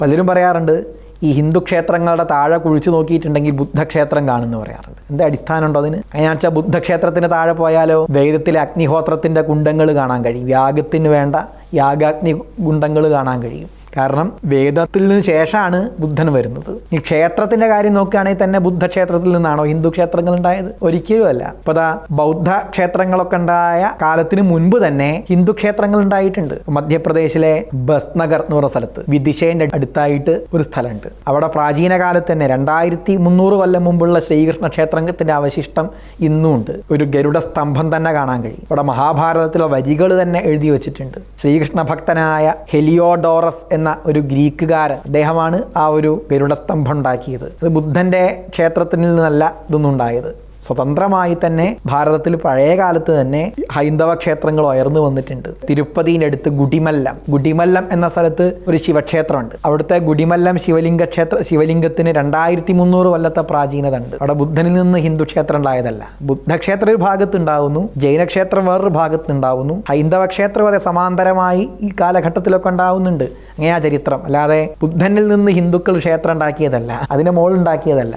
പലരും പറയാറുണ്ട് ഈ ഹിന്ദു ക്ഷേത്രങ്ങളുടെ താഴെ കുഴിച്ചു നോക്കിയിട്ടുണ്ടെങ്കിൽ ബുദ്ധക്ഷേത്രം കാണുമെന്ന് പറയാറുണ്ട്. എന്താ അടിസ്ഥാനമുണ്ടോ അതിന്? അതിനാണെന്ന് വെച്ചാൽ ബുദ്ധക്ഷേത്രത്തിന് താഴെ പോയാലോ വേദത്തിലെ അഗ്നിഹോത്രത്തിൻ്റെ കുണ്ടങ്ങൾ കാണാൻ കഴിയും, യാഗത്തിന് വേണ്ട യാഗാഗ്നി കുണ്ടങ്ങൾ കാണാൻ കഴിയും. കാരണം വേദത്തിൽ നിന്ന് ശേഷമാണ് ബുദ്ധൻ വരുന്നത്. ഈ ക്ഷേത്രത്തിന്റെ കാര്യം നോക്കുകയാണെങ്കിൽ തന്നെ ബുദ്ധക്ഷേത്രത്തിൽ നിന്നാണോ ഹിന്ദു ക്ഷേത്രങ്ങൾ ഉണ്ടായത്? ഒരിക്കലും അല്ല. ഇപ്പൊ ദാ ബൗദ്ധ ക്ഷേത്രങ്ങളൊക്കെ ഉണ്ടായ കാലത്തിന് മുൻപ് തന്നെ ഹിന്ദു ക്ഷേത്രങ്ങൾ ഉണ്ടായിട്ടുണ്ട്. മധ്യപ്രദേശിലെ ബസ്നഗർ എന്ന് പറയുന്ന സ്ഥലത്ത് വിദിശയുടെ അടുത്തായിട്ട് ഒരു സ്ഥലമുണ്ട്. അവിടെ പ്രാചീന കാലത്ത് തന്നെ 2300 കൊല്ലം മുമ്പുള്ള ശ്രീകൃഷ്ണ ക്ഷേത്രത്തിന്റെ അവശിഷ്ടം ഇന്നും ഉണ്ട്. ഒരു ഗരുഡ സ്തംഭം തന്നെ കാണാൻ കഴിയും. അവിടെ മഹാഭാരതത്തിലെ വരികൾ തന്നെ എഴുതി വെച്ചിട്ടുണ്ട്. ശ്രീകൃഷ്ണ ഭക്തനായ ഹെലിയോഡോറസ് എന്ന ഒരു ഗ്രീക്കുകാരൻ, അദ്ദേഹമാണ് ആ ഒരു ഗരുഡസ്തംഭം ഉണ്ടാക്കിയത്. അത് ബുദ്ധന്റെ ക്ഷേത്രത്തിൽ നിന്നല്ല ഇതൊന്നും ഉണ്ടായത്. സ്വതന്ത്രമായി തന്നെ ഭാരതത്തിൽ പഴയ കാലത്ത് തന്നെ ഹൈന്ദവ ക്ഷേത്രങ്ങൾ ഉയർന്നു വന്നിട്ടുണ്ട്. തിരുപ്പതിയിനടുത്ത് ഗുഡിമല്ലം എന്ന സ്ഥലത്ത് ഒരു ശിവക്ഷേത്രമുണ്ട്. അവിടുത്തെ ഗുഡിമല്ലം ശിവലിംഗത്തിന് 2300 കൊല്ലത്തെ പ്രാചീനത ഉണ്ട്. അവിടെ ബുദ്ധനിൽ നിന്ന് ഹിന്ദു ക്ഷേത്രം ഉണ്ടായതല്ല. ബുദ്ധക്ഷേത്രം ഒരു ഭാഗത്ത് ഉണ്ടാവുന്നു, ജൈനക്ഷേത്രം വേറൊരു ഭാഗത്ത് ഉണ്ടാവുന്നു, ഹൈന്ദവ ക്ഷേത്രം വരെ സമാന്തരമായി ഈ കാലഘട്ടത്തിലൊക്കെ ഉണ്ടാവുന്നുണ്ട്. അങ്ങനെയാ ചരിത്രം. അല്ലാതെ ബുദ്ധനിൽ നിന്ന് ഹിന്ദുക്കൾ ക്ഷേത്രം ഉണ്ടാക്കിയതല്ല, അതിനെ മോളുണ്ടാക്കിയതല്ല.